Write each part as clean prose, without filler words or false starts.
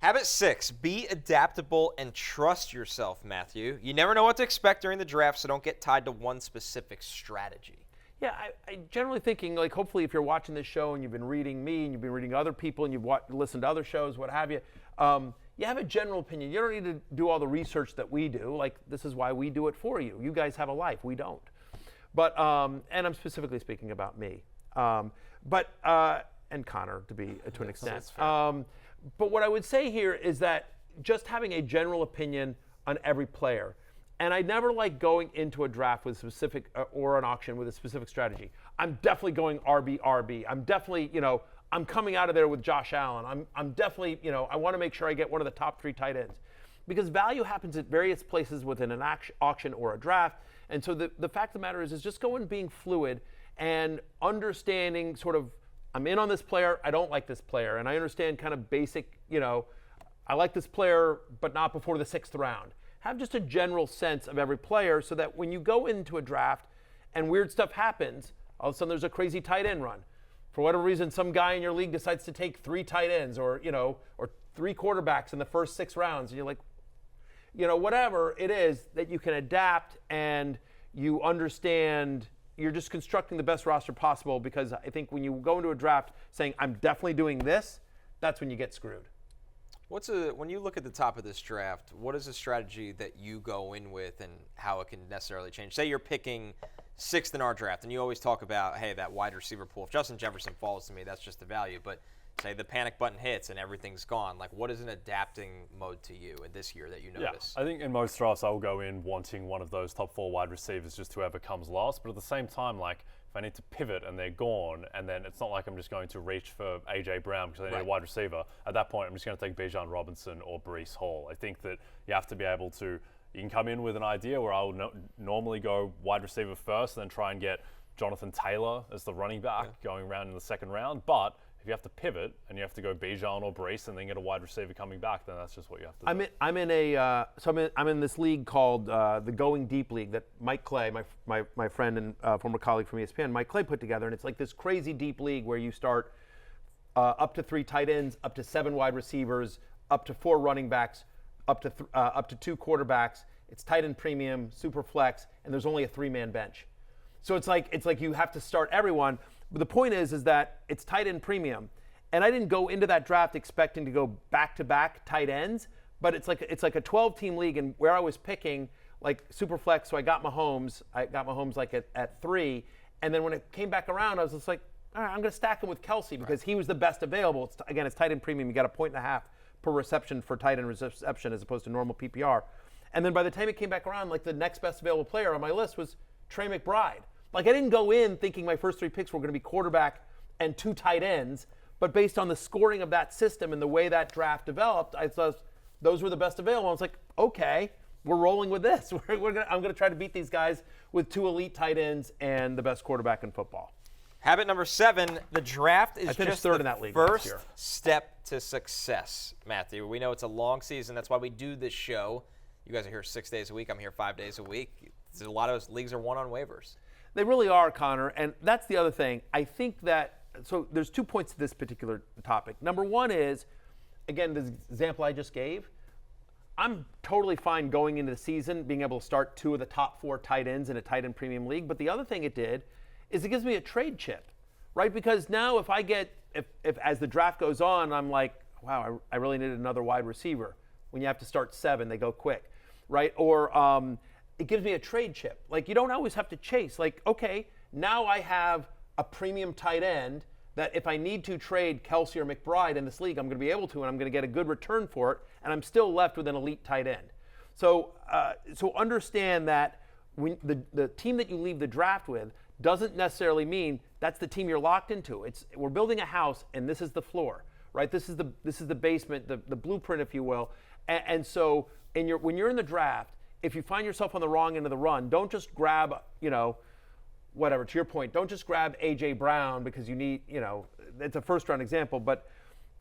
Habit 6, be adaptable and trust yourself, Matthew. You never know what to expect during the draft, so don't get tied to one specific strategy. Yeah, I generally thinking, like, hopefully if you're watching this show and you've been reading me and you've been reading other people and you've listened to other shows, what have you, you have a general opinion. You don't need to do all the research that we do. Like, this is why we do it for you. You guys have a life. We don't. But, and I'm specifically speaking about me. And Connor, to an extent. But what I would say here is that just having a general opinion on every player. And I never like going into a draft with a specific, or an auction with a specific strategy. I'm definitely going RB. I'm definitely, I'm coming out of there with Josh Allen. I'm definitely, I want to make sure I get one of the top 3 tight ends. Because value happens at various places within an auction or a draft. And so the fact of the matter is just going being fluid and understanding sort of, I'm in on this player, I don't like this player. And I understand kind of basic, I like this player, but not before the 6th round. Have just a general sense of every player so that when you go into a draft and weird stuff happens, all of a sudden there's a crazy tight end run. For whatever reason, some guy in your league decides to take 3 tight ends or 3 quarterbacks in the first 6 rounds. And you're like, whatever it is, that you can adapt and you understand you're just constructing the best roster possible, because I think when you go into a draft saying, I'm definitely doing this, that's when you get screwed. When you look at the top of this draft, what is a strategy that you go in with and how it can necessarily change? Say you're picking 6th in our draft, and you always talk about, hey, that wide receiver pool. If Justin Jefferson falls to me, that's just the value. But say the panic button hits and everything's gone. Like, what is an adapting mode to you in this year that you notice? Yeah, I think in most drafts I'll go in wanting one of those top 4 wide receivers, just whoever comes last. But at the same time, like, if I need to pivot and they're gone, and then it's not like I'm just going to reach for A.J. Brown because I need a wide receiver. At that point, I'm just going to take Bijan Robinson or Breece Hall. I think that you have to be able to, you can come in with an idea where I would normally go wide receiver first and then try and get Jonathan Taylor as the running back going around in the 2nd round. But if you have to pivot and you have to go Bijan or Breece and then get a wide receiver coming back, then that's just what you have to do. I'm in this league called the Going Deep League that Mike Clay, my friend and former colleague from ESPN, Mike Clay put together, and it's like this crazy deep league where you start up to 3 tight ends, up to 7 wide receivers, up to 4 running backs, up to 2 quarterbacks. It's tight end premium, super flex, and there's only a 3-man bench. So it's like you have to start everyone. But the point is that it's tight end premium. And I didn't go into that draft expecting to go back-to-back tight ends, but it's like a 12-team league, and where I was picking like super flex, so I got Mahomes like at 3, and then when it came back around, I was just like, all right, I'm going to stack him with Kelsey because he was the best available. It's tight end premium. You got 1.5 points per reception for tight end reception as opposed to normal PPR. And then by the time it came back around, like the next best available player on my list was Trey McBride. Like, I didn't go in thinking my first 3 picks were going to be quarterback and 2 tight ends, but based on the scoring of that system and the way that draft developed, I thought those were the best available. I was like, okay, we're rolling with this. I'm going to try to beat these guys with 2 elite tight ends and the best quarterback in football. Habit number 7, the draft is just third the in that league first step to success, Matthew. We know it's a long season. That's why we do this show. You guys are here 6 days a week. I'm here 5 days a week. A lot of leagues are won on waivers. They really are, Connor, and that's the other thing. I think that, so there's 2 points to this particular topic. Number one is, again, the example I just gave, I'm totally fine going into the season being able to start 2 of the top 4 tight ends in a tight end premium league, but the other thing it did is it gives me a trade chip, right? Because now if as the draft goes on, I'm like, wow, I really needed another wide receiver. When you have to start 7, they go quick, right? Or it gives me a trade chip. Like, you don't always have to chase. Like, okay, now I have a premium tight end that if I need to trade Kelsey or McBride in this league, I'm going to be able to, and I'm going to get a good return for it, and I'm still left with an elite tight end. So understand that when the team that you leave the draft with doesn't necessarily mean that's the team you're locked into. We're building a house, and this is the floor, right? This is the basement, the blueprint, if you will. And so when you're in the draft, if you find yourself on the wrong end of the run, don't just grab, whatever, to your point, don't just grab A.J. Brown because you need, it's a first-round example, but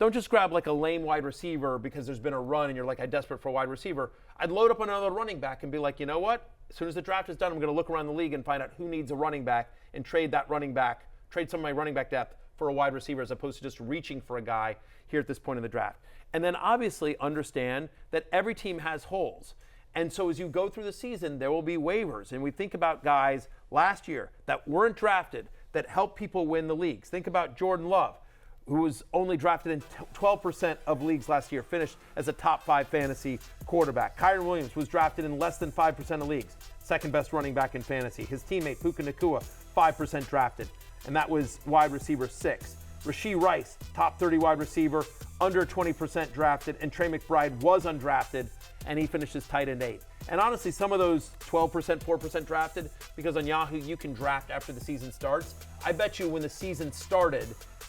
don't just grab like a lame wide receiver because there's been a run and you're like, I'm desperate for a wide receiver. I'd load up another running back and be like, you know what? As soon as the draft is done, I'm going to look around the league and find out who needs a running back and trade some of my running back depth for a wide receiver as opposed to just reaching for a guy here at this point in the draft. And then obviously understand that every team has holes. And so as you go through the season, there will be waivers. And we think about guys last year that weren't drafted that helped people win the leagues. Think about Jordan Love, who was only drafted in 12% of leagues last year, finished as a top 5 fantasy quarterback. Kyren Williams was drafted in less than 5% of leagues, second best running back in fantasy. His teammate, Puka Nacua, 5% drafted, and that was wide receiver 6. Rashee Rice, top 30 wide receiver, under 20% drafted, and Trey McBride was undrafted, and he finishes tight end 8. And honestly, some of those 12%, 4% drafted, because on Yahoo you can draft after the season starts. I bet you when the season started,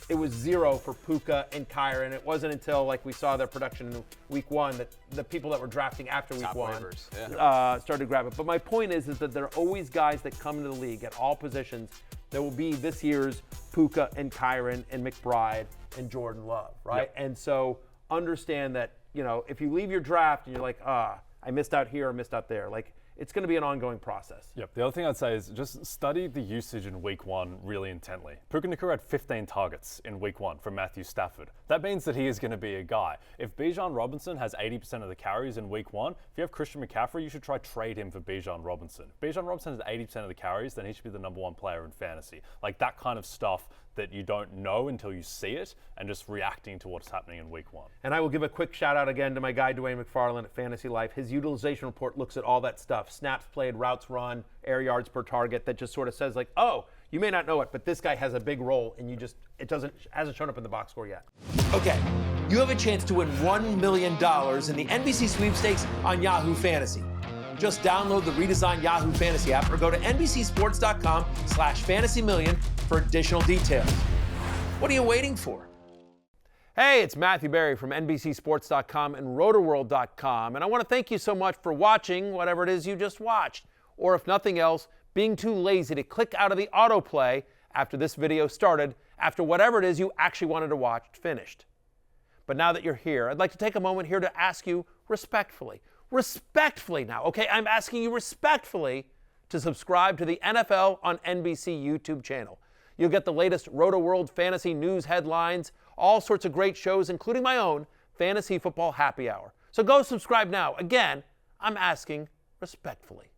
it was 0 for Puka and Kyren. It wasn't until like we saw their production in week 1 that the people that were drafting after week 1 started to grab it. But my point is that there are always guys that come into the league at all positions. There will be this year's Puka and Kyren and McBride and Jordan Love, right? Yep. And so understand that, if you leave your draft and you're like, I missed out here or missed out there, like it's going to be an ongoing process. Yep. The other thing I'd say is just study the usage in week 1 really intently. Puka Nacua had 15 targets in week 1 from Matthew Stafford. That means that he is going to be a guy. If Bijan Robinson has 80% of the carries in week 1, if you have Christian McCaffrey, you should try trade him for Bijan Robinson. If Bijan Robinson has 80% of the carries, then he should be the number 1 player in fantasy. Like that kind of stuff that you don't know until you see it and just reacting to what's happening in week 1. And I will give a quick shout out again to my guy, Dwayne McFarland at Fantasy Life. His utilization report looks at all that stuff. Snaps played, routes run, air yards per target, that just sort of says like, oh, you may not know it, but this guy has a big role and hasn't shown up in the box score yet. Okay, you have a chance to win $1 million in the NBC sweepstakes on Yahoo Fantasy. Just download the redesigned Yahoo Fantasy app or go to NBCSports.com/fantasymillion for additional details. What are you waiting for? Hey, it's Matthew Berry from NBCSports.com and Rotoworld.com, and I want to thank you so much for watching whatever it is you just watched, or if nothing else, being too lazy to click out of the autoplay after this video started, after whatever it is you actually wanted to watch finished. But now that you're here, I'd like to take a moment here to ask you respectfully now, okay? I'm asking you respectfully to subscribe to the NFL on NBC YouTube channel. You'll get the latest Roto-World fantasy news headlines, all sorts of great shows, including my own Fantasy Football Happy Hour. So go subscribe now. Again, I'm asking respectfully.